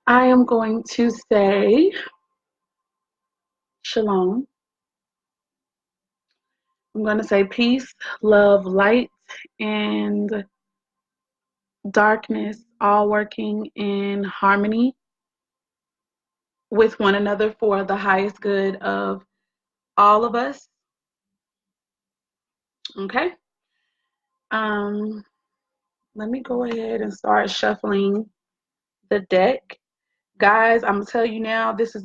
I am going to say shalom. I'm going to say peace, love, light, and darkness, all working in harmony with one another for the highest good of all of us. Okay. Um, Let me go ahead and start shuffling the deck. Guys, I'm gonna tell you now, this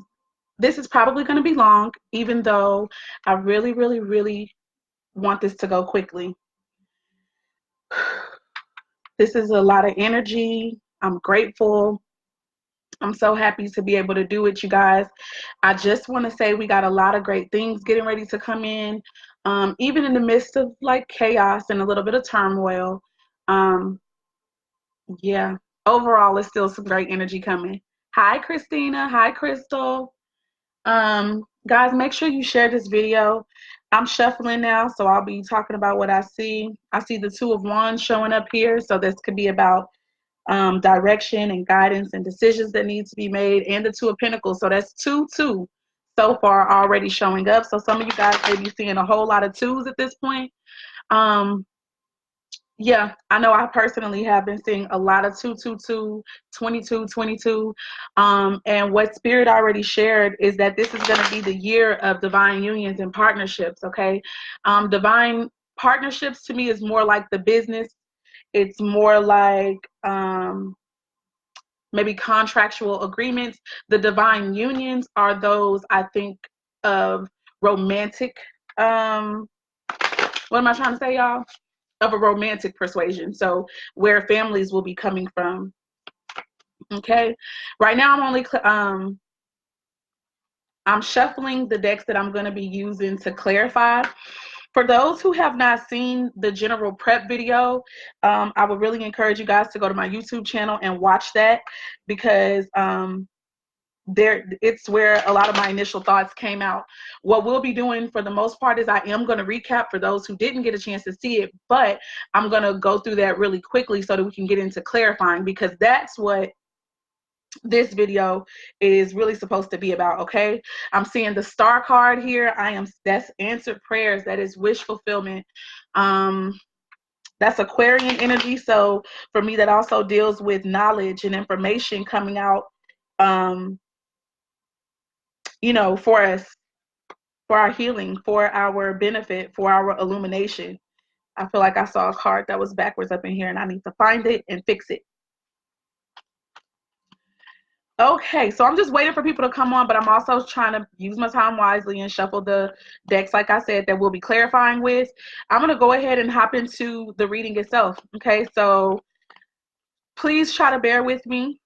is probably gonna be long, even though I really, really, really want this to go quickly. This is a lot of energy. I'm grateful. I'm so happy to be able to do it, you guys. I just want to say we got a lot of great things getting ready to come in, even in the midst of like chaos and a little bit of turmoil. Um, yeah, overall, it's still some great energy coming. Hi, Christina. Hi, Crystal. Guys, make sure you share this video. I'm shuffling now, so I'll be talking about what I see. I see the Two of Wands showing up here, so this could be about direction and guidance and decisions that need to be made, and the Two of Pentacles. So that's two so far already showing up. So some of you guys may be seeing a whole lot of twos at this point. Yeah, I know I personally have been seeing a lot of 222, 22, 22. And what Spirit already shared is that this is going to be the year of divine unions and partnerships, okay? Divine partnerships to me is more like the business. It's more like maybe contractual agreements. The divine unions are those, I think, of romantic, what am I trying to say, y'all? Of a romantic persuasion. So where families will be coming from. Okay. Right now I'm shuffling the decks that I'm going to be using to clarify. For those who have not seen the general prep video, I would really encourage you guys to go to my YouTube channel and watch that, because it's where a lot of my initial thoughts came out. What we'll be doing for the most part is I am going to recap for those who didn't get a chance to see it, but I'm going to go through that really quickly so that we can get into clarifying, because that's what this video is really supposed to be about. Okay, I'm seeing the Star card here. That's answered prayers. That is wish fulfillment. That's Aquarian energy. So for me, that also deals with knowledge and information coming out, for us, for our healing, for our benefit, for our illumination. I feel like I saw a card that was backwards up in here, and I need to find it and fix it. Okay, so I'm just waiting for people to come on, but I'm also trying to use my time wisely and shuffle the decks, like I said, that we'll be clarifying with. I'm going to go ahead and hop into the reading itself. Okay, so please try to bear with me.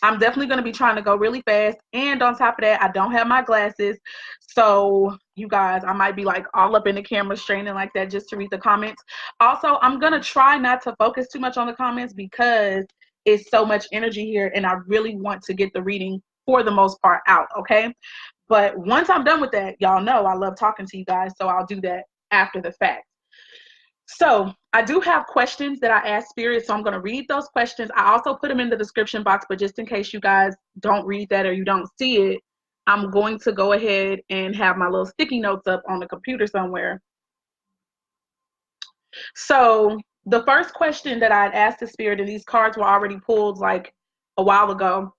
I'm definitely going to be trying to go really fast. And on top of that, I don't have my glasses. So you guys, I might be like all up in the camera straining like that just to read the comments. Also, I'm going to try not to focus too much on the comments because it's so much energy here. And I really want to get the reading for the most part out. Okay. But once I'm done with that, y'all know I love talking to you guys. So I'll do that after the fact. So I do have questions that I asked Spirit, so I'm going to read those questions. I also put them in the description box, but just in case you guys don't read that or you don't see it, I'm going to go ahead and have my little sticky notes up on the computer somewhere. So the first question that I had asked the Spirit, and these cards were already pulled like a while ago.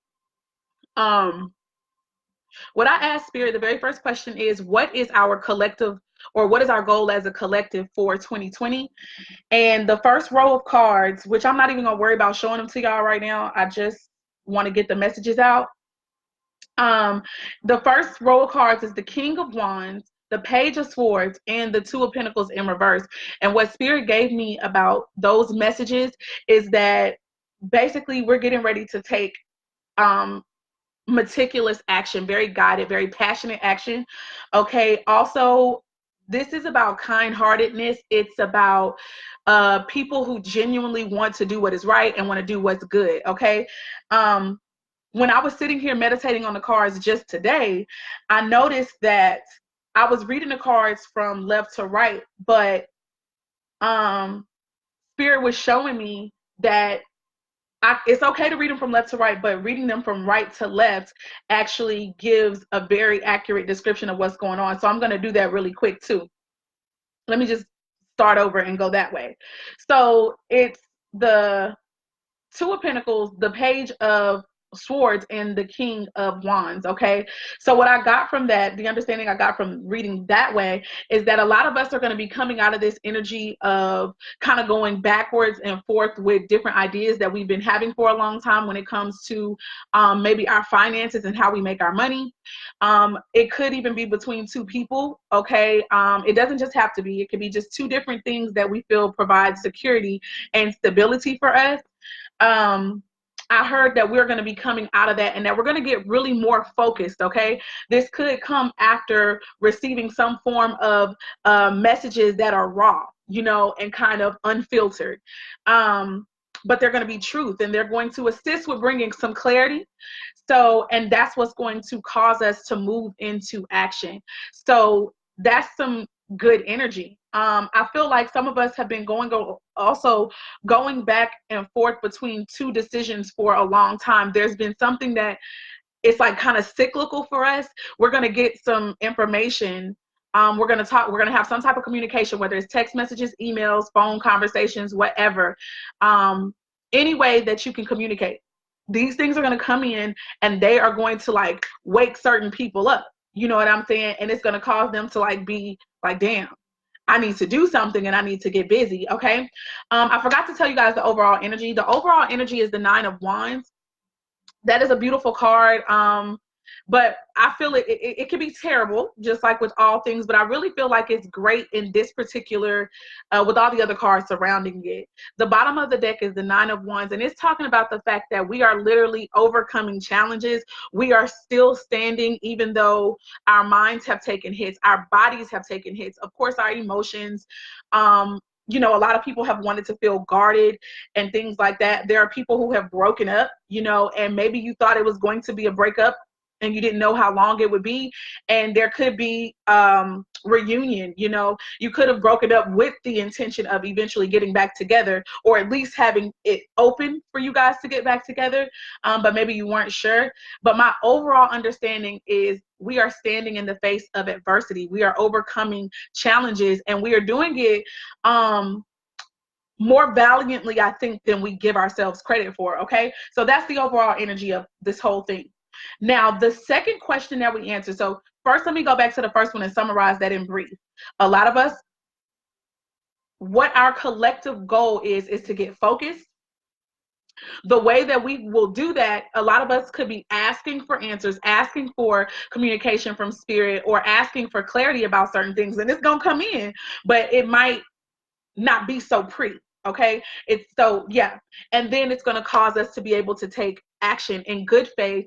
What I asked Spirit, the very first question is, what is our collective, or what is our goal as a collective for 2020? And the first row of cards, which I'm not even going to worry about showing them to y'all right now, I just want to get the messages out. The first row of cards is the King of Wands, the Page of Swords, and the Two of Pentacles in reverse. And what Spirit gave me about those messages is that basically we're getting ready to take meticulous action, very guided, very passionate action. Okay. Also, this is about kind-heartedness. It's about people who genuinely want to do what is right and want to do what's good. Okay. When I was sitting here meditating on the cards just today, I noticed that I was reading the cards from left to right, but Spirit was showing me that it's okay to read them from left to right, but reading them from right to left actually gives a very accurate description of what's going on. So I'm going to do that really quick too. Let me just start over and go that way. So it's the Two of Pentacles, the Page of Swords, and the King of Wands. Okay, so what I got from that, the understanding I got from reading that way, is that a lot of us are going to be coming out of this energy of kind of going backwards and forth with different ideas that we've been having for a long time when it comes to maybe our finances and how we make our money. It could even be between two people. Okay, it doesn't just have to be, it could be just two different things that we feel provide security and stability for us. I heard that we're going to be coming out of that and that we're going to get really more focused. Okay, this could come after receiving some form of messages that are raw, you know, and kind of unfiltered, but they're going to be truth, and they're going to assist with bringing some clarity. So, and that's what's going to cause us to move into action. So that's some good energy. I feel like some of us have been also going back and forth between two decisions for a long time. There's been something that it's like kind of cyclical for us. We're going to get some information. We're going to have some type of communication, whether it's text messages, emails, phone conversations, whatever. Any way that you can communicate. These things are going to come in and they are going to like wake certain people up. You know what I'm saying? And it's going to cause them to like be like, damn, I need to do something and I need to get busy. Okay. I forgot to tell you guys the overall energy. The overall energy is the Nine of Wands. That is a beautiful card. But I feel it can be terrible, just like with all things, but I really feel like it's great in this particular, with all the other cards surrounding it. The bottom of the deck is the Nine of Wands, and it's talking about the fact that we are literally overcoming challenges. We are still standing, even though our minds have taken hits, our bodies have taken hits, of course, our emotions. You know, a lot of people have wanted to feel guarded and things like that. There are people who have broken up, you know, and maybe you thought it was going to be a breakup and you didn't know how long it would be, and there could be reunion. You know, you could have broken up with the intention of eventually getting back together, or at least having it open for you guys to get back together, but maybe you weren't sure. But my overall understanding is we are standing in the face of adversity. We are overcoming challenges, and we are doing it more valiantly, I think, than we give ourselves credit for. Okay, so that's the overall energy of this whole thing. Now, the second question that we answered. So first, let me go back to the first one and summarize that in brief. A lot of us, what our collective goal is to get focused. The way that we will do that, a lot of us could be asking for answers, asking for communication from spirit, or asking for clarity about certain things. And it's going to come in, but it might not be so pretty. Okay, it's so, yeah, and then it's going to cause us to be able to take action in good faith,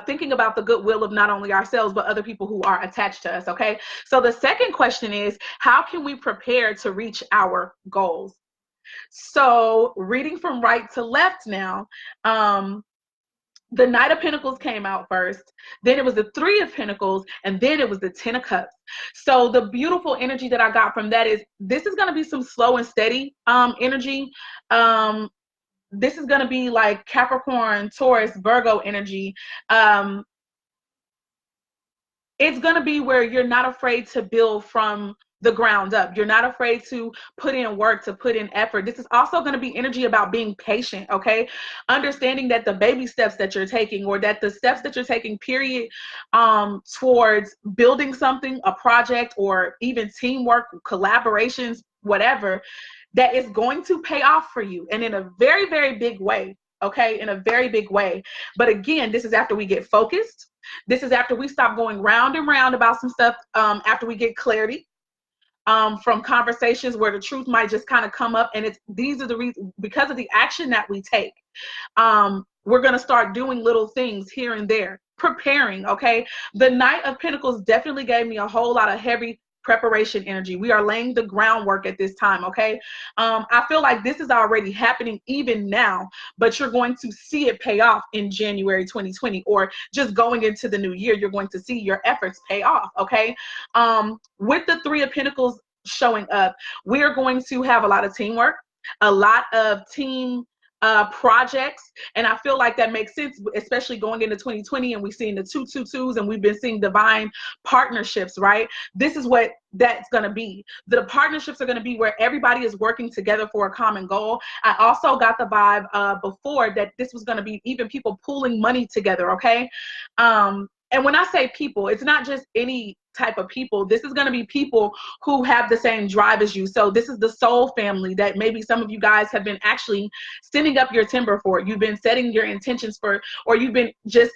thinking about the goodwill of not only ourselves but other people who are attached to us. Okay, so the second question is, how can we prepare to reach our goals? So reading from right to left now, the Knight of Pentacles came out first, then it was the Three of Pentacles, and then it was the Ten of Cups. So the beautiful energy that I got from that is this is going to be some slow and steady energy. This is going to be like Capricorn, Taurus, Virgo energy. It's going to be where you're not afraid to build from the ground up. You're not afraid to put in work, to put in effort. This is also going to be energy about being patient. Okay, understanding that the baby steps that you're taking, or that the steps that you're taking, period, towards building something, a project, or even teamwork, collaborations, whatever, that is going to pay off for you, and in a very, very big way. Okay, in a very big way. But again, this is after we get focused. This is after we stop going round and round about some stuff, after we get clarity from conversations where the truth might just kind of come up. And these are the reasons, because of the action that we take. We're going to start doing little things here and there, preparing. Okay, the Knight of Pentacles definitely gave me a whole lot of heavy preparation energy. We are laying the groundwork at this time. Okay, I feel like this is already happening even now, but you're going to see it pay off in January 2020, or just going into the new year. You're going to see your efforts pay off. Okay, with the Three of Pentacles showing up, we are going to have a lot of teamwork, a lot of team projects, and I feel like that makes sense, especially going into 2020, and we've seen the 222s, and we've been seeing divine partnerships, right? This is what that's going to be. The partnerships are going to be where everybody is working together for a common goal. I also got the vibe before that this was going to be even people pooling money together, okay? And when I say people, it's not just any type of people. This is going to be people who have the same drive as you. So this is the soul family that maybe some of you guys have been actually sending up your timber for. You've been setting your intentions for, or you've been just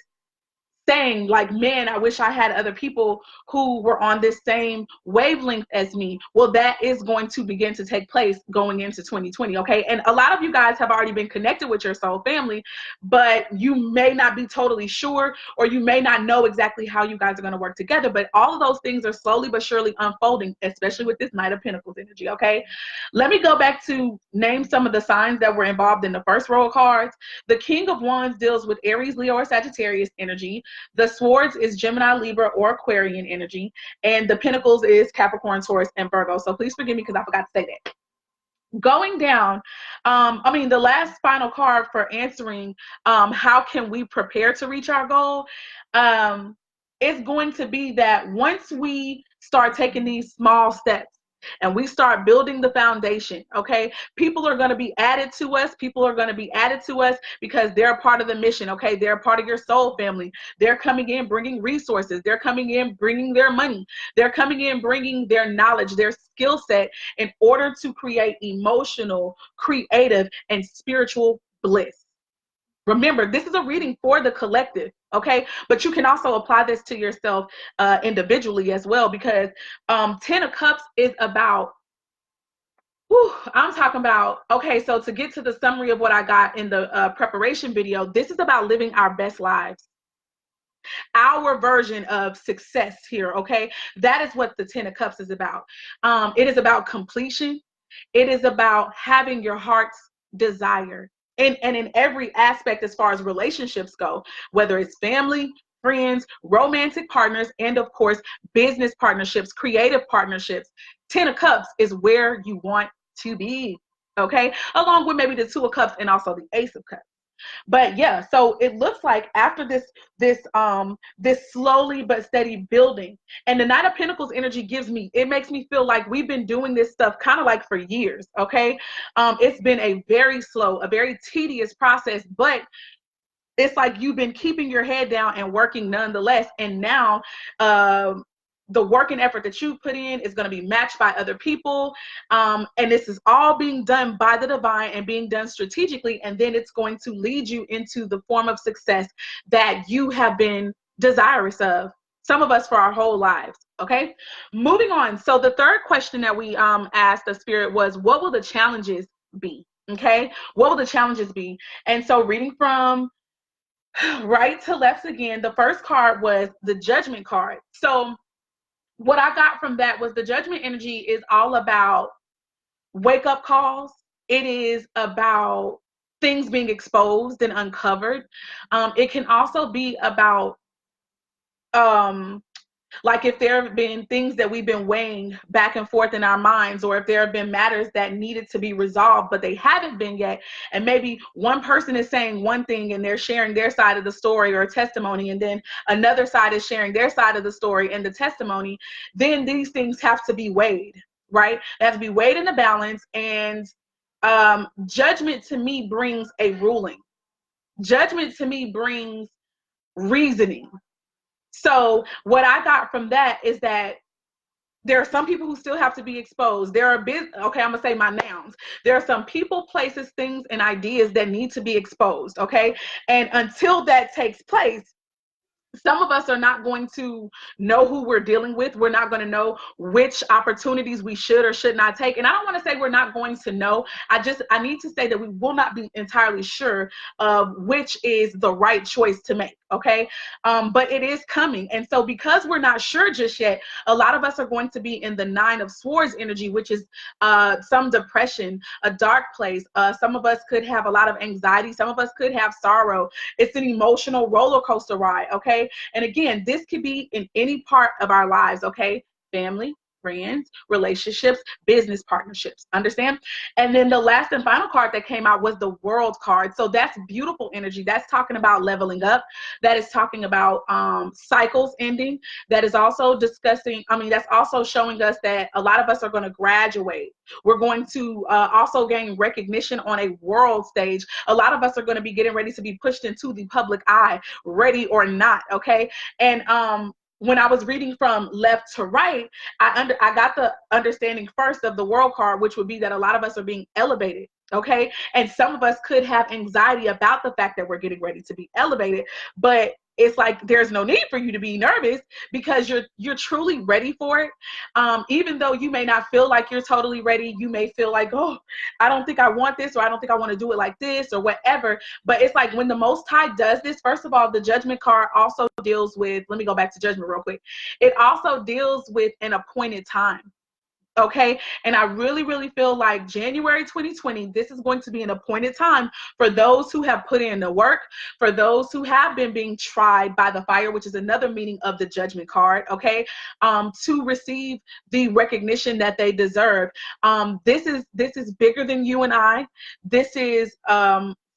saying like, man, I wish I had other people who were on this same wavelength as me. Well, that is going to begin to take place going into 2020, okay? And a lot of you guys have already been connected with your soul family, but you may not be totally sure, or you may not know exactly how you guys are going to work together, but all of those things are slowly but surely unfolding, especially with this Knight of Pentacles energy, okay? Let me go back to name some of the signs that were involved in the first row of cards. The King of Wands deals with Aries, Leo, or Sagittarius energy. The Swords is Gemini, Libra, or Aquarian energy. And the Pentacles is Capricorn, Taurus, and Virgo. So please forgive me because I forgot to say that. Going down, the last final card for answering how can we prepare to reach our goal, is going to be that once we start taking these small steps, and we start building the foundation, okay? People are going to be added to us. People are going to be added to us because they're a part of the mission, okay? They're a part of your soul family. They're coming in bringing resources. They're coming in bringing their money. They're coming in bringing their knowledge, their skill set in order to create emotional, creative, and spiritual bliss. Remember, this is a reading for the collective, okay? But you can also apply this to yourself individually as well, because 10 of Cups is about, I'm talking about, okay, so to get to the summary of what I got in the preparation video, this is about living our best lives. Our version of success here, okay? That is what the 10 of Cups is about. It is about completion. It is about having your heart's desire. And in every aspect as far as relationships go, whether it's family, friends, romantic partners, and of course, business partnerships, creative partnerships. 10 of Cups is where you want to be, okay? Along with maybe the 2 of Cups and also the Ace of Cups. But yeah, so it looks like after this slowly but steady building, and the Knight of Pentacles energy it makes me feel like we've been doing this stuff kind of like for years, okay? It's been a very slow, a very tedious process, but it's like you've been keeping your head down and working nonetheless. And now the work and effort that you put in is going to be matched by other people. And this is all being done by the divine and being done strategically. And then it's going to lead you into the form of success that you have been desirous of, some of us for our whole lives. Okay, moving on. So the third question that we asked the spirit was, what will the challenges be? Okay, what will the challenges be? And so reading from right to left again, the first card was the Judgment card. So what I got from that was the Judgment energy is all about wake up calls. It is about things being exposed and uncovered. It can also be about like if there have been things that we've been weighing back and forth in our minds, or if there have been matters that needed to be resolved, but they haven't been yet. And maybe one person is saying one thing and they're sharing their side of the story or testimony, and then another side is sharing their side of the story and the testimony. Then these things have to be weighed, right? They have to be weighed in the balance. And judgment to me brings a ruling. Judgment to me brings reasoning. So what I got from that is that there are some people who still have to be exposed. There are okay, I'm gonna say my nouns. There are some people, places, things, and ideas that need to be exposed, okay? And until that takes place, some of us are not going to know who we're dealing with. We're not going to know which opportunities we should or should not take. And I don't want to say we're not going to know. I need to say that we will not be entirely sure of which is the right choice to make. Okay. But it is coming. And so because we're not sure just yet, a lot of us are going to be in the 9 of Swords energy, which is some depression, a dark place. Some of us could have a lot of anxiety. Some of us could have sorrow. It's an emotional roller coaster ride. Okay. And again, this could be in any part of our lives. Okay. Family, friends, relationships, business partnerships. Understand? And then the last and final card that came out was the World card. So that's beautiful energy. That's talking about leveling up. That is talking about cycles ending. That is also discussing, that's also showing us that a lot of us are going to graduate. We're going to also gain recognition on a world stage. A lot of us are going to be getting ready to be pushed into the public eye, ready or not, okay? And when I was reading from left to right, I got the understanding first of the World card, which would be that a lot of us are being elevated, okay? And some of us could have anxiety about the fact that we're getting ready to be elevated, but it's like there's no need for you to be nervous because you're truly ready for it. Even though you may not feel like you're totally ready, you may feel like, oh, I don't think I want this, or I don't think I want to do it like this, or whatever. But it's like when the Most High does this, first of all, the Judgment card also deals with, let me go back to Judgment real quick. It also deals with an appointed time. Okay. And I really, really feel like January 2020, this is going to be an appointed time for those who have put in the work, for those who have been being tried by the fire, which is another meaning of the Judgment card. Okay. To receive the recognition that they deserve. This is bigger than you and I. This is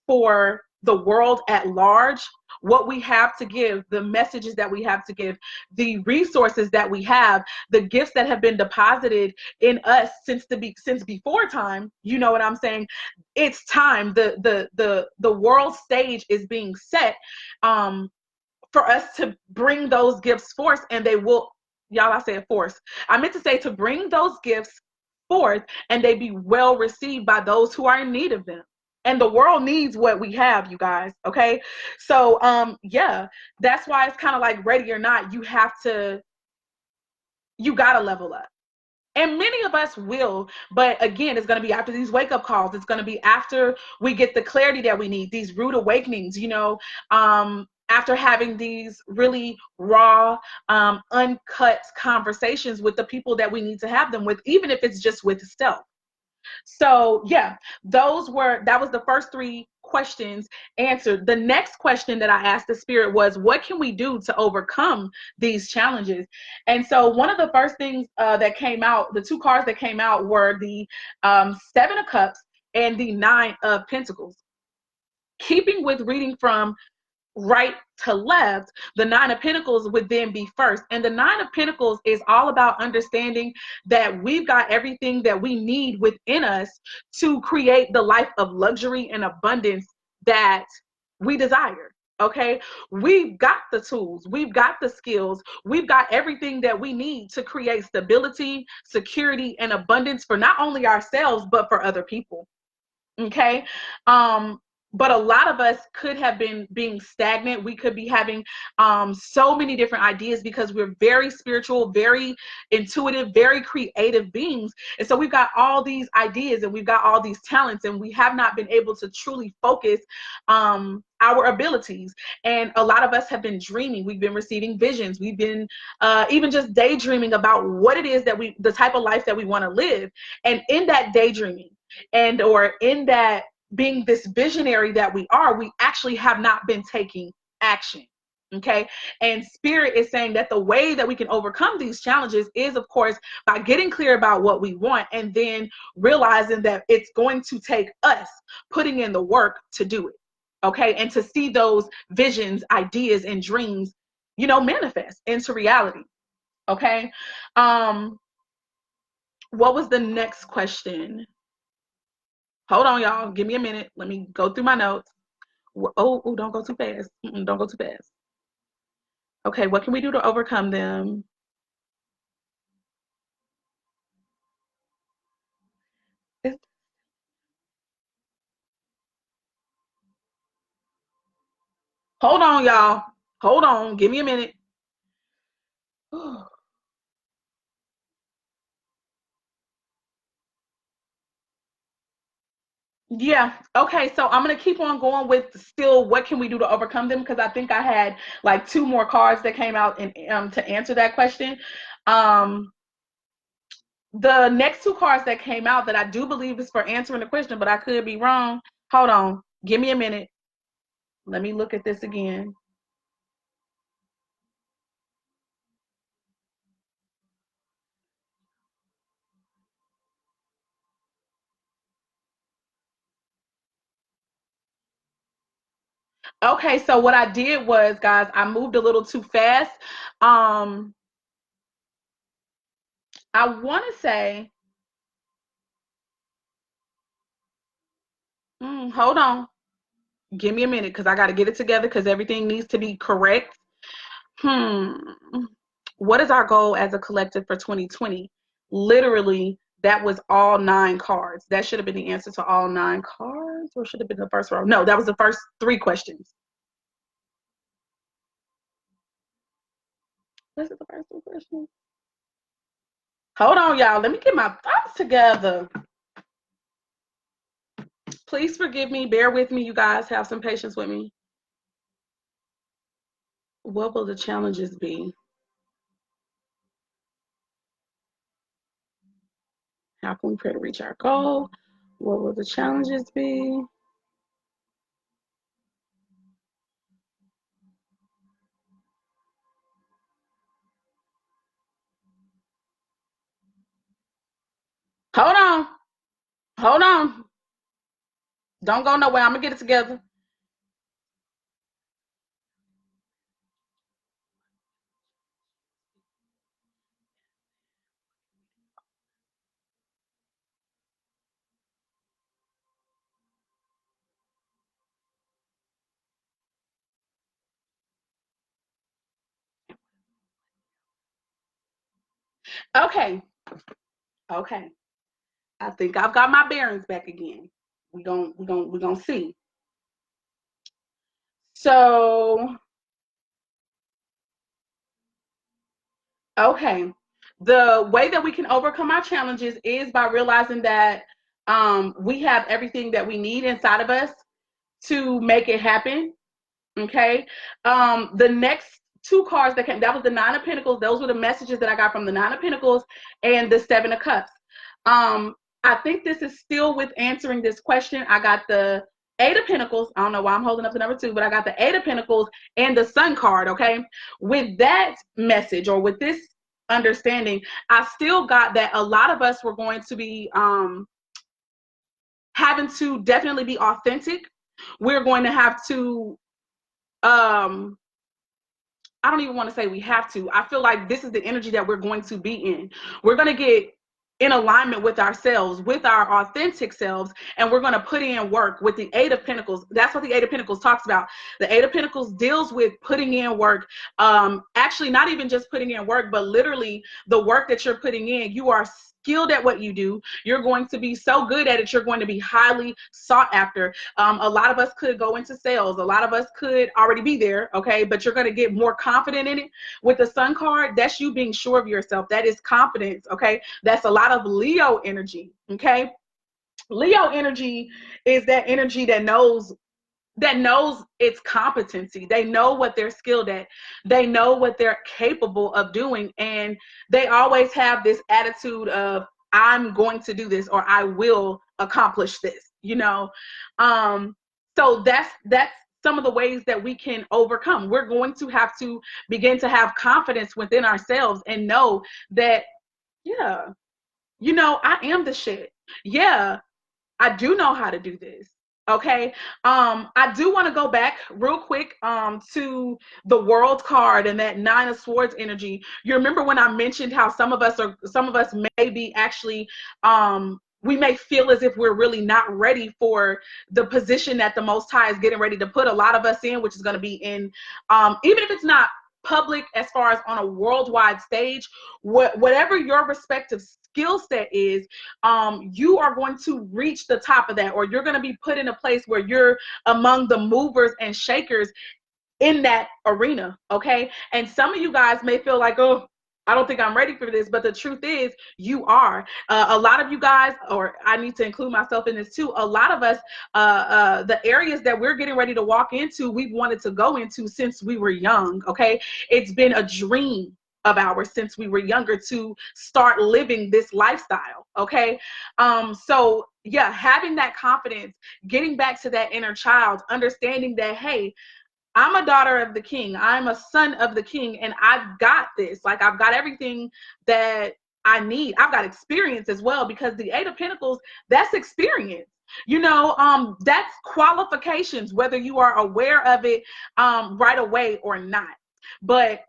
for the world at large. What we have to give, the messages that we have to give, the resources that we have, the gifts that have been deposited in us since before time. You know what I'm saying? It's time. The world stage is being set for us to bring those gifts forth, and they will. Y'all, I said forth. I meant to say to bring those gifts forth, and they be well received by those who are in need of them. And the world needs what we have, you guys. Okay. So, yeah, that's why it's kind of like ready or not, you gotta level up. And many of us will, but again, it's going to be after these wake up calls. It's going to be after we get the clarity that we need, these rude awakenings, after having these really raw, uncut conversations with the people that we need to have them with, even if it's just with self. So yeah, that was the first three questions answered. The next question that I asked the spirit was, what can we do to overcome these challenges? And so one of the first things that came out, the two cards that came out were the Seven of Cups and the Nine of Pentacles. Keeping with reading from right to left, the Nine of Pentacles would then be first. And the Nine of Pentacles is all about understanding that we've got everything that we need within us to create the life of luxury and abundance that we desire. Okay, we've got the tools, we've got the skills, we've got everything that we need to create stability, security, and abundance for not only ourselves, but for other people. Okay. But a lot of us could have been being stagnant. We could be having so many different ideas because we're very spiritual, very intuitive, very creative beings. And so we've got all these ideas and we've got all these talents, and we have not been able to truly focus our abilities. And a lot of us have been dreaming. We've been receiving visions. We've been even just daydreaming about what it is that the type of life that we want to live. And in that daydreaming, and or in that being this visionary that we are, we actually have not been taking action. Okay. And spirit is saying that the way that we can overcome these challenges is, of course, by getting clear about what we want, and then realizing that it's going to take us putting in the work to do it. Okay. And to see those visions, ideas, and dreams, manifest into reality. Okay. What was the next question? Hold on, y'all. Give me a minute. Let me go through my notes. Oh, don't go too fast. Don't go too fast. Okay, what can we do to overcome them? Hold on, y'all. Hold on. Give me a minute. Yeah. Okay. So I'm going to keep on going with still what can we do to overcome them, because I think I had like two more cards that came out and to answer that question. The next two cards that came out that I do believe is for answering the question, but I could be wrong. Hold on. Give me a minute. Let me look at this again. Okay, so what I did was, guys, I moved a little too fast. I want to say, hold on. Give me a minute because I got to get it together because everything needs to be correct. Hmm. What is our goal as a collective for 2020? Literally, that was all 9 cards. That should have been the answer to all 9 cards, or should have been the first row. No, that was the first 3 questions. Was it the first 3 questions? Hold on, y'all. Let me get my thoughts together. Please forgive me. Bear with me, you guys. Have some patience with me. What will the challenges be? How can we pray to reach our goal? What will the challenges be? Hold on. Hold on. Don't go nowhere. I'm going to get it together. Okay. Okay. I think I've got my bearings back again. We gonna see. So, okay. The way that we can overcome our challenges is by realizing that we have everything that we need inside of us to make it happen. Okay. The next 2 cards that came, that was the 9 of Pentacles. Those were the messages that I got from the 9 of Pentacles and the 7 of Cups. I think this is still with answering this question. I got the 8 of Pentacles. I don't know why I'm holding up the number 2, but I got the 8 of Pentacles and the Sun card. Okay. With that message, or with this understanding, I still got that a lot of us were going to be having to definitely be authentic. We're going to have to I don't even want to say we have to. I feel like this is the energy that we're going to be in. We're going to get in alignment with ourselves, with our authentic selves, and we're going to put in work with the 8 of Pentacles. That's what the 8 of Pentacles talks about. The 8 of Pentacles deals with putting in work. Actually, not even just putting in work, but literally the work that you're putting in. You are skilled at what you do. You're going to be so good at it. You're going to be highly sought after. A lot of us could go into sales. A lot of us could already be there, okay? But you're going to get more confident in it. With the Sun card, that's you being sure of yourself. That is confidence, okay? That's a lot of Leo energy, okay? Leo energy is that energy that knows its competency. They know what they're skilled at. They know what they're capable of doing. And they always have this attitude of, I'm going to do this, or I will accomplish this, you know? So that's some of the ways that we can overcome. We're going to have to begin to have confidence within ourselves and know that, yeah, you know, I am the shit. Yeah, I do know how to do this. Okay. I do want to go back real quick to the World card and that 9 of Swords energy. You remember when I mentioned how some of us may be actually we may feel as if we're really not ready for the position that the Most High is getting ready to put a lot of us in, which is going to be in even if it's not public, as far as on a worldwide stage, whatever your respective skill set is, you are going to reach the top of that, or you're going to be put in a place where you're among the movers and shakers in that arena. Okay. And some of you guys may feel like, oh, I don't think I'm ready for this, but the truth is you are. A lot of you guys, or I need to include myself in this too, a lot of us, the areas that we're getting ready to walk into, we've wanted to go into since we were young, okay? It's been a dream of ours since we were younger to start living this lifestyle, okay? So yeah, having that confidence, getting back to that inner child, understanding that, hey, I'm a daughter of the king. I'm a son of the king, and I've got this. Like, I've got everything that I need. I've got experience as well, because the 8 of Pentacles, that's experience. You know, that's qualifications, whether you are aware of it right away or not. But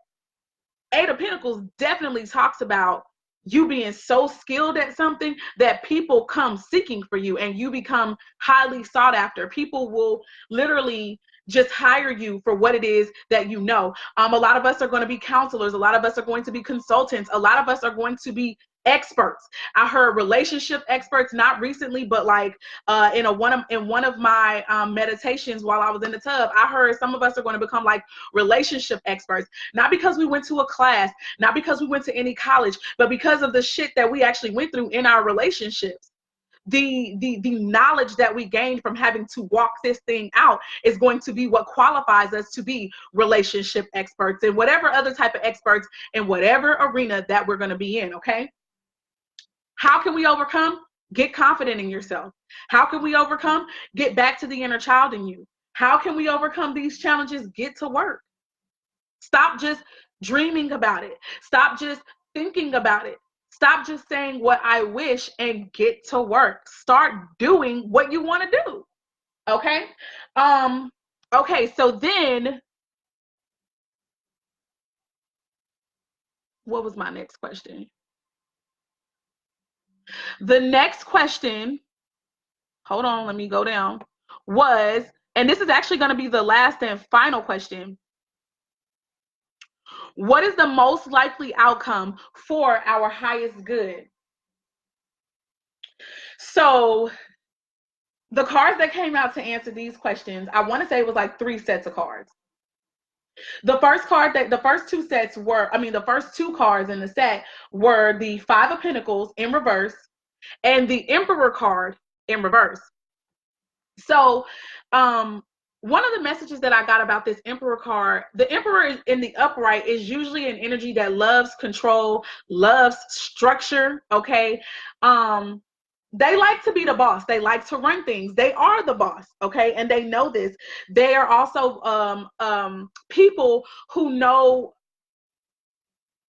Eight of Pentacles definitely talks about you being so skilled at something that people come seeking for you and you become highly sought after. People will literally just hire you for what it is that you know. A lot of us are going to be counselors. A lot of us are going to be consultants. A lot of us are going to be experts. I heard relationship experts, not recently, but like in one of my meditations while I was in the tub, I heard some of us are going to become like relationship experts, not because we went to a class, not because we went to any college, but because of the shit that we actually went through in our relationships. The knowledge that we gained from having to walk this thing out is going to be what qualifies us to be relationship experts and whatever other type of experts in whatever arena that we're going to be in. Okay. How can we overcome? Get confident in yourself. How can we overcome? Get back to the inner child in you. How can we overcome these challenges? Get to work. Stop just dreaming about it. Stop just thinking about it. Stop just saying what I wish and get to work. Start doing what you want to do. Okay? Okay, so then what was my next question? The next question, hold on, let me go down, was, and this is actually going to be the last and final question. What is the most likely outcome for our highest good? So the cards that came out to answer these questions, I want to say it was like 3 sets of cards. The first two cards in the set were the 5 of Pentacles in reverse and the Emperor card in reverse. So, one of the messages that I got about this Emperor card, the Emperor in the upright is usually an energy that loves control, loves structure, okay? They like to be the boss. They like to run things. They are the boss, okay? And they know this. They are also people who know,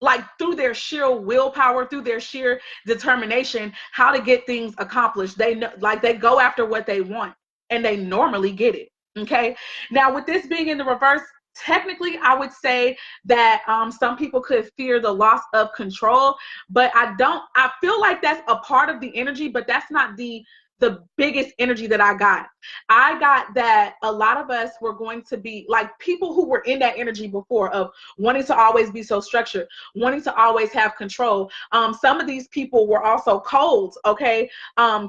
like through their sheer willpower, through their sheer determination, how to get things accomplished. They know, like they go after what they want and they normally get it. Okay. Now with this being in the reverse, technically I would say that some people could fear the loss of control, but I feel like that's a part of the energy, but that's not the biggest energy that I got. I got that a lot of us were going to be like people who were in that energy before of wanting to always be so structured, wanting to always have control. Some of these people were also cold, okay,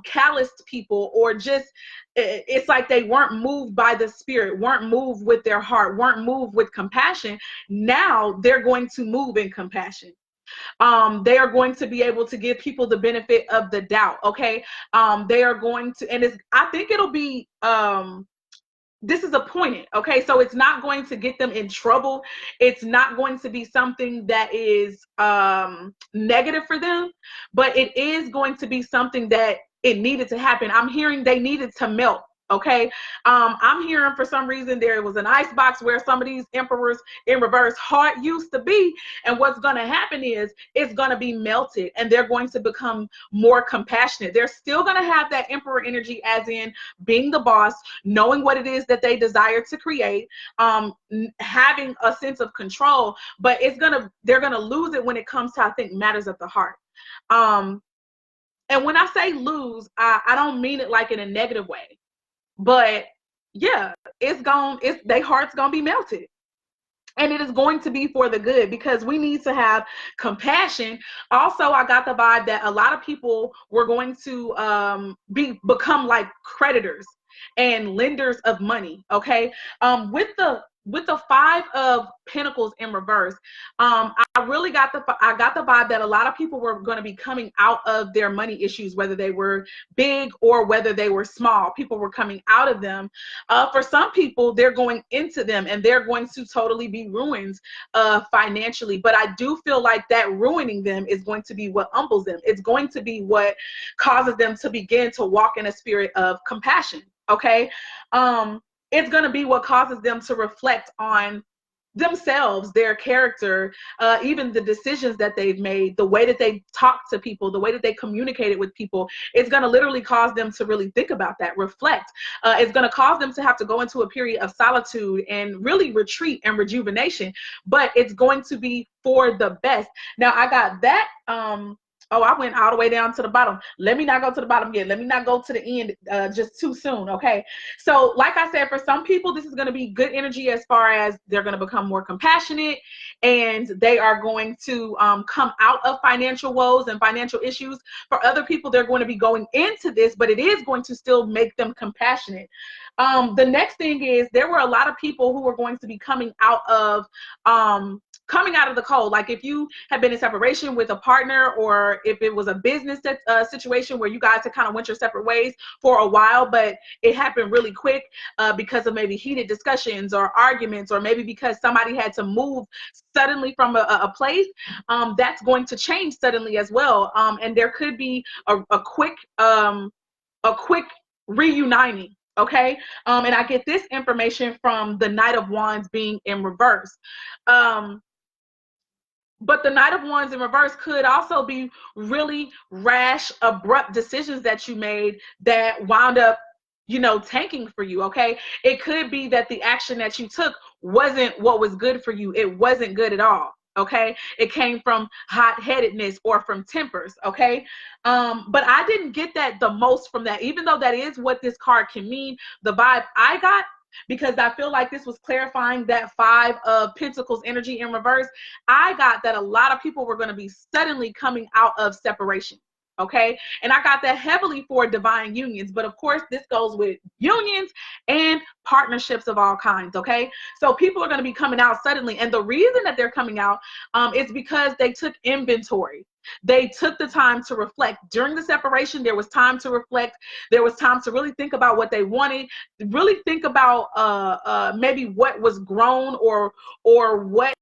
calloused people, or just it's like they weren't moved by the spirit, weren't moved with their heart, weren't moved with compassion. Now they're going to move in compassion. They are going to be able to give people the benefit of the doubt. Okay. They are going to, and I think it'll be, this is appointed. Okay. So it's not going to get them in trouble. It's not going to be something that is, negative for them, but it is going to be something that it needed to happen. I'm hearing they needed to melt. Okay. I'm hearing for some reason there was an ice box where some of these emperors in reverse heart used to be. And what's going to happen is it's going to be melted and they're going to become more compassionate. They're still going to have that emperor energy, as in being the boss, knowing what it is that they desire to create, having a sense of control, but they're going to lose it when it comes to, I think, matters of the heart. And when I say lose, I don't mean it like in a negative way. But yeah, their heart's gonna be melted. And it is going to be for the good because we need to have compassion. Also, I got the vibe that a lot of people were going to become like creditors and lenders of money. Okay. With the 5 of Pentacles in reverse, I got the vibe that a lot of people were going to be coming out of their money issues, whether they were big or whether they were small. People were coming out of them. For some people, they're going into them and they're going to totally be ruined financially. But I do feel like that ruining them is going to be what humbles them. It's going to be what causes them to begin to walk in a spirit of compassion. Okay. It's going to be what causes them to reflect on themselves, their character, even the decisions that they've made, the way that they talk to people, the way that they communicated with people, it's going to literally cause them to really think about that, reflect. It's going to cause them to have to go into a period of solitude and really retreat and rejuvenation, but it's going to be for the best. Now, I got that. Oh, I went all the way down to the bottom. Let me not go to the bottom yet. Let me not go to the end just too soon, okay? So like I said, for some people, this is going to be good energy as far as they're going to become more compassionate, and they are going to come out of financial woes and financial issues. For other people, they're going to be going into this, but it is going to still make them compassionate. The next thing is there were a lot of people who were going to be coming out of the cold. Like if you have been in separation with a partner, or if it was a business situation where you guys had kind of went your separate ways for a while, but it happened really quick because of maybe heated discussions or arguments, or maybe because somebody had to move suddenly from a place, that's going to change suddenly as well. And there could be a quick reuniting. Okay. And I get this information from the Knight of Wands being in reverse. But the Knight of Wands in reverse could also be really rash, abrupt decisions that you made that wound up, tanking for you, okay? It could be that the action that you took wasn't what was good for you. It wasn't good at all, okay? It came from hot-headedness or from tempers, okay? But I didn't get that the most from that, even though that is what this card can mean. The vibe I got, because I feel like this was clarifying that Five of Pentacles energy in reverse, I got that a lot of people were going to be suddenly coming out of separation. Okay. And I got that heavily for divine unions. But of course, this goes with unions and partnerships of all kinds. Okay. So people are going to be coming out suddenly. And the reason that they're coming out is because they took inventory. They took the time to reflect. During the separation, there was time to reflect. There was time to really think about what they wanted, really think about maybe what was grown, or what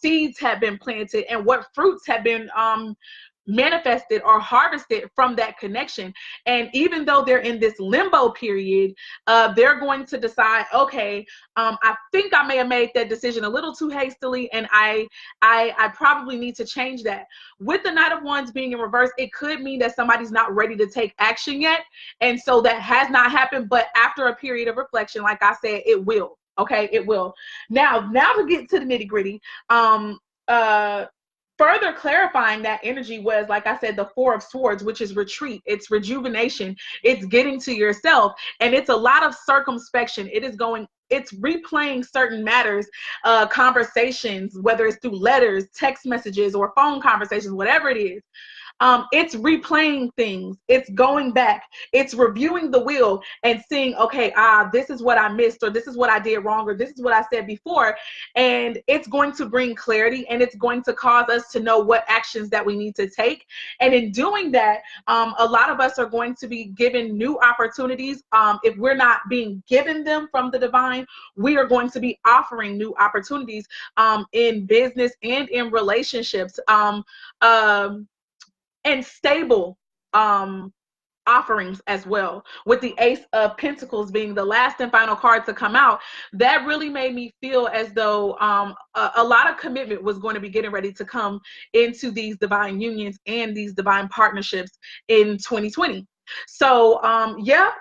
seeds had been planted, and what fruits had been manifested or harvested from that connection. And even though they're in this limbo period, they're going to decide, okay, I think I may have made that decision a little too hastily, and I probably need to change that. With the Knight of Wands being in reverse, it could mean that somebody's not ready to take action yet, and so that has not happened. But after a period of reflection, like I said, it will. Okay, it will. Now to get to the nitty gritty, further clarifying that energy was, like I said, the Four of Swords, which is retreat. It's rejuvenation. It's getting to yourself. And it's a lot of circumspection. It's replaying certain matters, conversations, whether it's through letters, text messages, or phone conversations, whatever it is. It's replaying things. It's going back. It's reviewing the wheel and seeing, okay, this is what I missed, or this is what I did wrong, or this is what I said before. And it's going to bring clarity, and it's going to cause us to know what actions that we need to take. And in doing that, a lot of us are going to be given new opportunities. If we're not being given them from the divine, we are going to be offering new opportunities in business and in relationships. And stable offerings as well. With the Ace of Pentacles being the last and final card to come out, that really made me feel as though a lot of commitment was going to be getting ready to come into these divine unions and these divine partnerships in 2020. So yeah,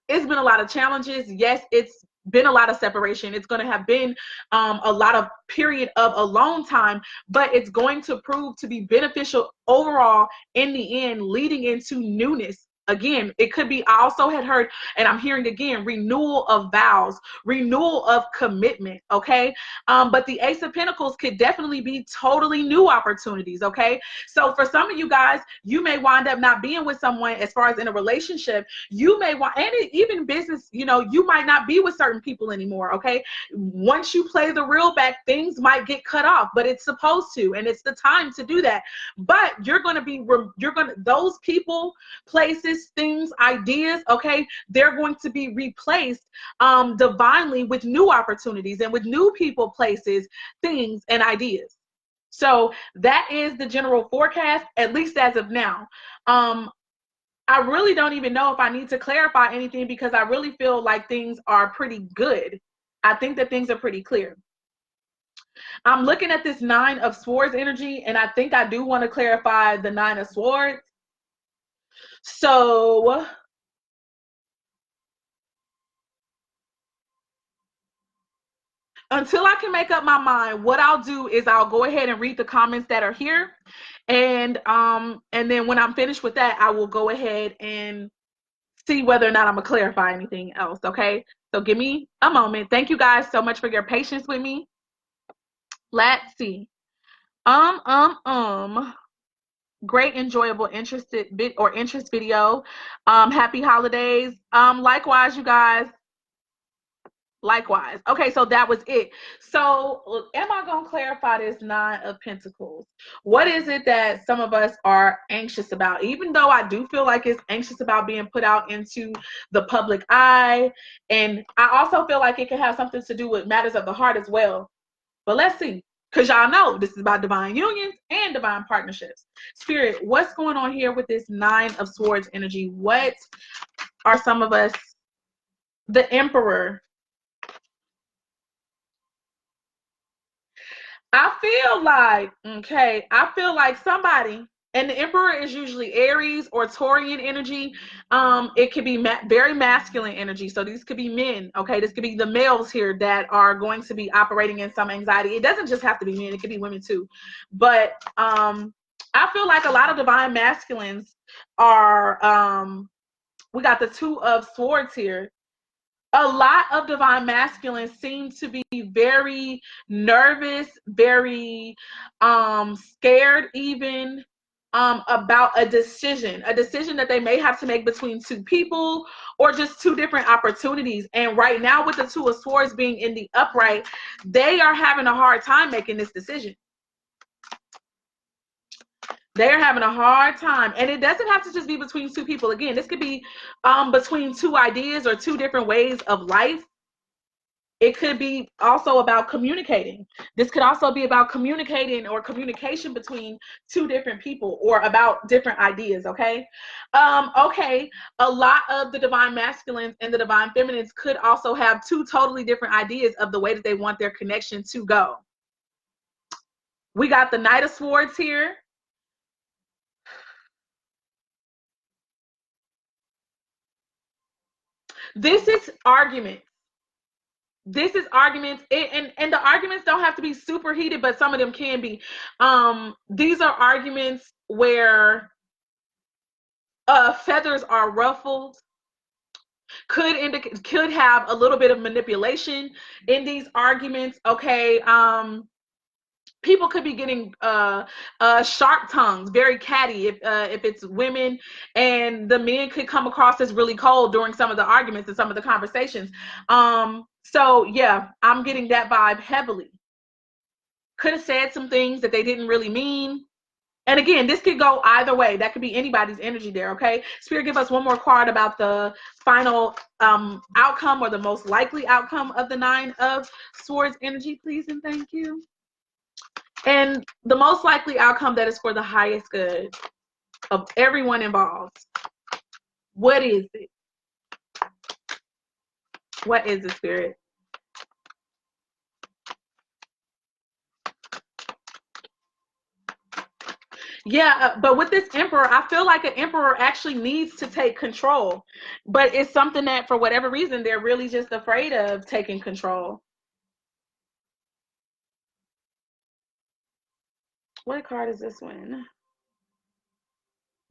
it's been a lot of challenges. Yes, it's been a lot of separation. It's going to have been a lot of period of alone time, but it's going to prove to be beneficial overall in the end, leading into newness. Again, it could be, I also had heard, and I'm hearing again, renewal of vows, renewal of commitment, okay? But the Ace of Pentacles could definitely be totally new opportunities, okay? So for some of you guys, you may wind up not being with someone as far as in a relationship. You may want, and even business, you might not be with certain people anymore, okay? Once you play the reel back, things might get cut off, but it's supposed to, and it's the time to do that. But those people, places, things, ideas, okay, they're going to be replaced divinely with new opportunities and with new people, places, things, and ideas. So that is the general forecast, at least as of now. I really don't even know if I need to clarify anything, because I really feel like things are pretty good. I think that things are pretty clear. I'm looking at this 9 of Swords energy, and I think I do want to clarify the 9 of Swords. So until I can make up my mind, what I'll do is I'll go ahead and read the comments that are here. And then when I'm finished with that, I will go ahead and see whether or not I'm gonna clarify anything else. Okay, so give me a moment. Thank you guys so much for your patience with me. Let's see. Great, enjoyable, interest video. Happy holidays. Likewise, you guys. Likewise. Okay, so that was it. So am I going to clarify this 9 of Pentacles? What is it that some of us are anxious about? Even though I do feel like it's anxious about being put out into the public eye. And I also feel like it can have something to do with matters of the heart as well. But let's see. Because y'all know this is about divine unions and divine partnerships. Spirit, what's going on here with this 9 of Swords energy? What are some of us? The Emperor. I feel like somebody, and the Emperor is usually Aries or Taurian energy. It could be very masculine energy. So these could be men, okay? This could be the males here that are going to be operating in some anxiety. It doesn't just have to be men. It could be women too. But I feel like a lot of divine masculines are, we got the 2 of Swords here. A lot of divine masculines seem to be very nervous, very scared even about a decision that they may have to make between 2 people or just 2 different opportunities. And right now with the 2 of Swords being in the upright, they are having a hard time making this decision. They're having a hard time. And it doesn't have to just be between 2 people. Again, this could be between 2 ideas or 2 different ways of life. It could be also about communicating. This could also be about communicating or communication between 2 different people or about different ideas, okay? Okay, a lot of the divine masculines and the divine feminines could also have 2 totally different ideas of the way that they want their connection to go. We got the Knight of Swords here. This is arguments. This is arguments, and the arguments don't have to be super heated, but some of them can be. These are arguments where feathers are ruffled. Could have a little bit of manipulation in these arguments. Okay. People could be getting sharp tongues, very catty if it's women, and the men could come across as really cold during some of the arguments and some of the conversations. So yeah, I'm getting that vibe heavily. Could have said some things that they didn't really mean. And again, this could go either way. That could be anybody's energy there, okay? Spirit, give us one more card about the final outcome or the most likely outcome of the 9 of Swords energy, please and thank you. And the most likely outcome that is for the highest good of everyone involved. What is it? What is it, Spirit? Yeah, but with this Emperor, I feel like an Emperor actually needs to take control. But it's something that, for whatever reason, they're really just afraid of taking control. What card is this one?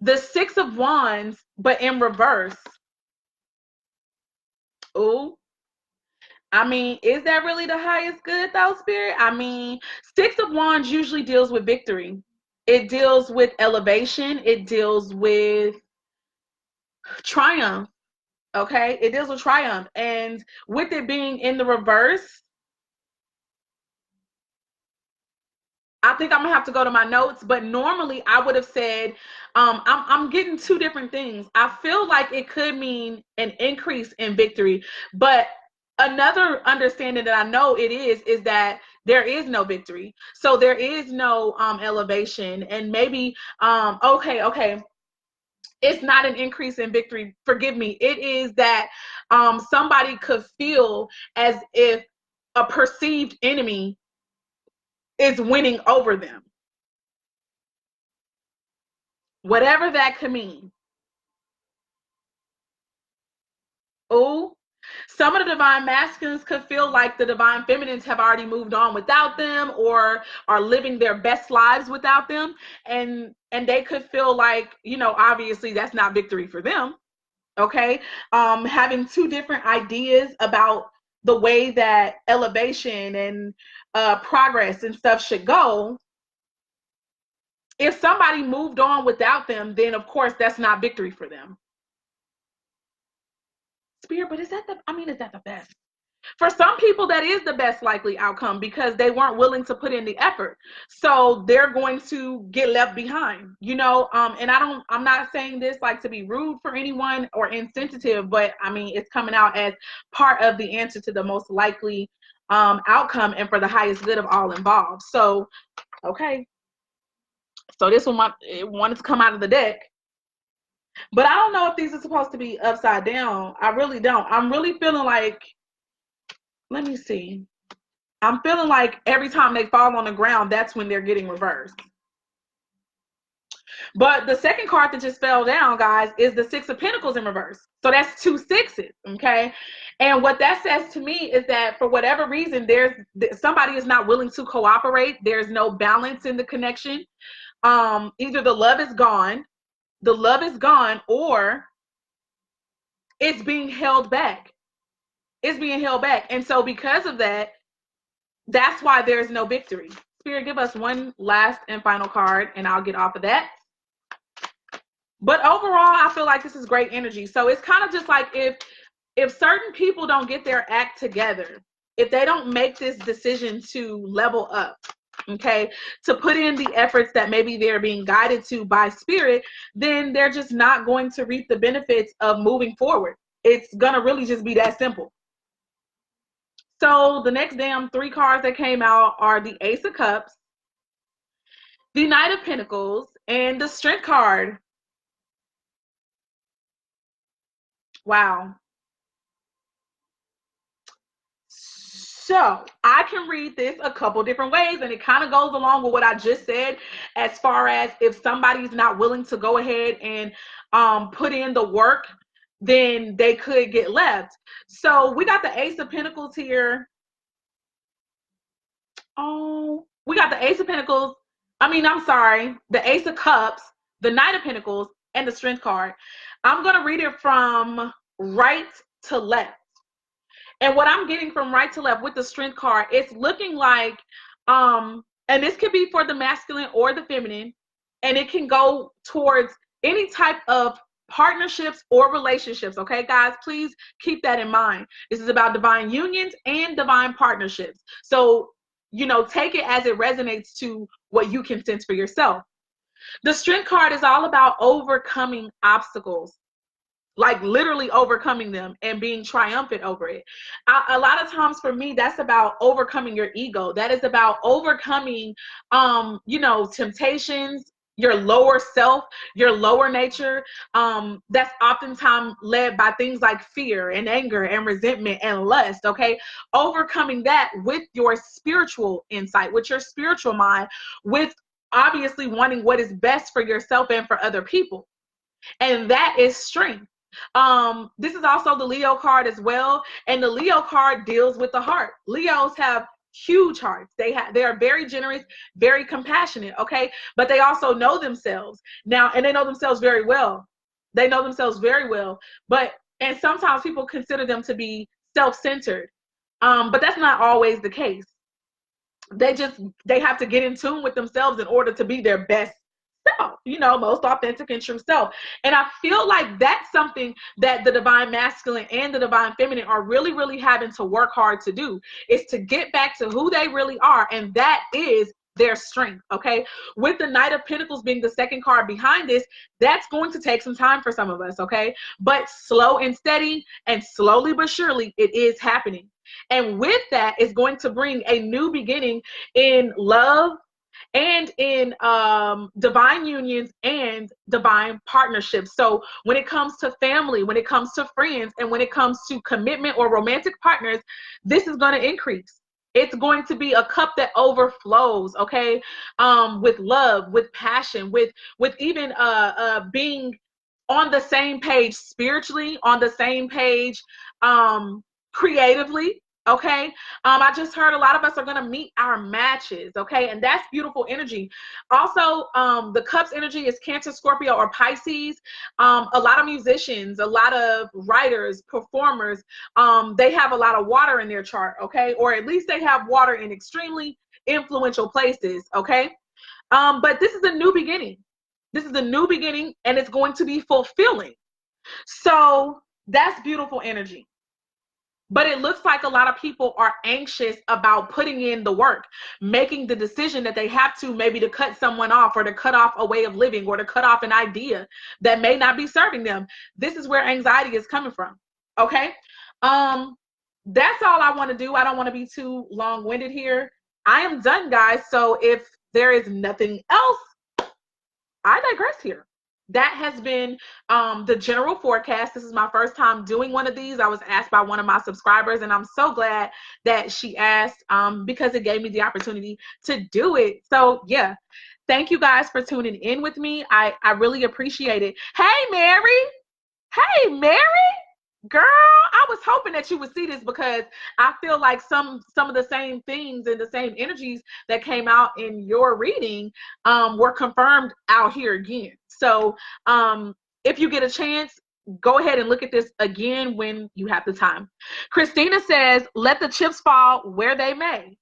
The 6 of Wands, but in reverse. Ooh. I mean, is that really the highest good though, Spirit? I mean, 6 of Wands usually deals with victory. It deals with elevation. It deals with triumph. Okay? It deals with triumph. And with it being in the reverse, I think I'm gonna have to go to my notes, but normally I would have said, I'm getting 2 different things. I feel like it could mean an increase in victory, but another understanding that I know it is that there is no victory. So there is no elevation, and maybe okay. It's not an increase in victory. Forgive me. It is that somebody could feel as if a perceived enemy is winning over them. Whatever that could mean. Oh, some of the divine masculines could feel like the divine feminines have already moved on without them, or are living their best lives without them. And they could feel like, obviously that's not victory for them. Okay. Having two different ideas about the way that elevation and progress and stuff should go. If somebody moved on without them, then of course that's not victory for them. Spirit, but is that the best? For some people, that is the best likely outcome because they weren't willing to put in the effort. So they're going to get left behind, and I'm not saying this like to be rude for anyone or insensitive, but it's coming out as part of the answer to the most likely outcome and for the highest good of all involved. So, okay. So this one wanted to come out of the deck. But I don't know if these are supposed to be upside down. I really don't. I'm really feeling like, let me see. I'm feeling like every time they fall on the ground, that's when they're getting reversed. But the second card that just fell down, guys, is the Six of Pentacles in reverse. So that's 2 6s, okay? And what that says to me is that for whatever reason, somebody is not willing to cooperate. There's no balance in the connection. Either the love is gone, or it's being held back. It's being held back. And so because of that, that's why there's no victory. Spirit, give us one last and final card, and I'll get off of that. But overall, I feel like this is great energy. So it's kind of just like if certain people don't get their act together, if they don't make this decision to level up, okay, to put in the efforts that maybe they're being guided to by Spirit, then they're just not going to reap the benefits of moving forward. It's going to really just be that simple. So the next damn 3 cards that came out are the Ace of Cups, the Knight of Pentacles, and the Strength card. Wow. So I can read this a couple different ways, and it kind of goes along with what I just said as far as if somebody's not willing to go ahead and put in the work, then they could get left. So we got the Ace of Pentacles here. Oh, we got the Ace of Pentacles. The Ace of Cups, the Knight of Pentacles, and the Strength card. I'm going to read it from right to left. And what I'm getting from right to left with the Strength card, it's looking like, and this could be for the masculine or the feminine, and it can go towards any type of partnerships or relationships. Okay, guys, please keep that in mind. This is about divine unions and divine partnerships. So, take it as it resonates to what you can sense for yourself. The Strength card is all about overcoming obstacles. Like literally overcoming them and being triumphant over it. A lot of times for me, that's about overcoming your ego. That is about overcoming, temptations, your lower self, your lower nature. That's oftentimes led by things like fear and anger and resentment and lust. Okay. Overcoming that with your spiritual insight, with your spiritual mind, with obviously wanting what is best for yourself and for other people. And that is strength. This is also the Leo card as well, and the Leo card deals with the heart. Leos have huge hearts. They are very generous, very compassionate, okay, but they also know themselves now, and they know themselves very well. And sometimes people consider them to be self-centered, but that's not always the case. They have to get in tune with themselves in order to be their best self, most authentic and true self. And I feel like that's something that the divine masculine and the divine feminine are really, really having to work hard to do, is to get back to who they really are. And that is their strength. Okay. With the Knight of Pentacles being the second card behind this, that's going to take some time for some of us. Okay. But slow and steady and slowly but surely it is happening. And with that is going to bring a new beginning in love, and in divine unions and divine partnerships. So when it comes to family, when it comes to friends, and when it comes to commitment or romantic partners, this is going to increase. It's going to be a cup that overflows, okay? With love, with passion, with even being on the same page spiritually, on the same page creatively, okay? I just heard a lot of us are going to meet our matches, okay? And that's beautiful energy. Also, the cups energy is Cancer, Scorpio, or Pisces. A lot of musicians, a lot of writers, performers, they have a lot of water in their chart, okay? Or at least they have water in extremely influential places, okay? But this is a new beginning. This is a new beginning, and it's going to be fulfilling. So that's beautiful energy. But it looks like a lot of people are anxious about putting in the work, making the decision that they have to, maybe to cut someone off, or to cut off a way of living, or to cut off an idea that may not be serving them. This is where anxiety is coming from. Okay. That's all I want to do. I don't want to be too long-winded here. I am done, guys. So if there is nothing else, I digress here. That has been the general forecast. This is my first time doing one of these. I was asked by one of my subscribers, and I'm so glad that she asked because it gave me the opportunity to do it. So yeah, thank you guys for tuning in with me. I really appreciate it. Hey, Mary. Hey, Mary. Girl, I was hoping that you would see this, because I feel like some of the same things and the same energies that came out in your reading were confirmed out here again. So if you get a chance, go ahead and look at this again when you have the time. Christina says, let the chips fall where they may.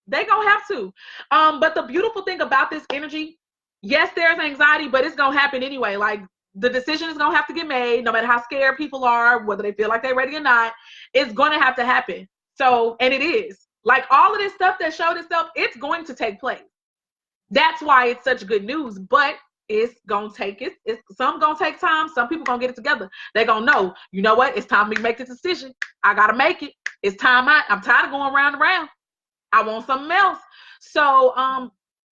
They gonna have to. But the beautiful thing about this energy, yes, there's anxiety, but it's gonna happen anyway. Like, the decision is going to have to get made, no matter how scared people are, whether they feel like they're ready or not. It's going to have to happen. So, and it is. Like, all of this stuff that showed itself, it's going to take place. That's why it's such good news. But it's going to take it. Some going to take time. Some people going to get it together. They're going to know, you know what? It's time for me to make this decision. I got to make it. It's time. I'm tired of going round and round. I want something else. So,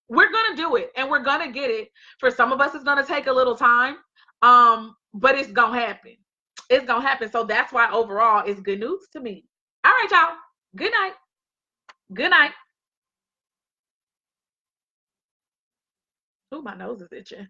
we're going to do it, and we're going to get it. For some of us, it's going to take a little time. But it's gonna happen. It's gonna happen. So that's why overall it's good news to me. All right, y'all. Good night. Good night. Ooh, my nose is itching.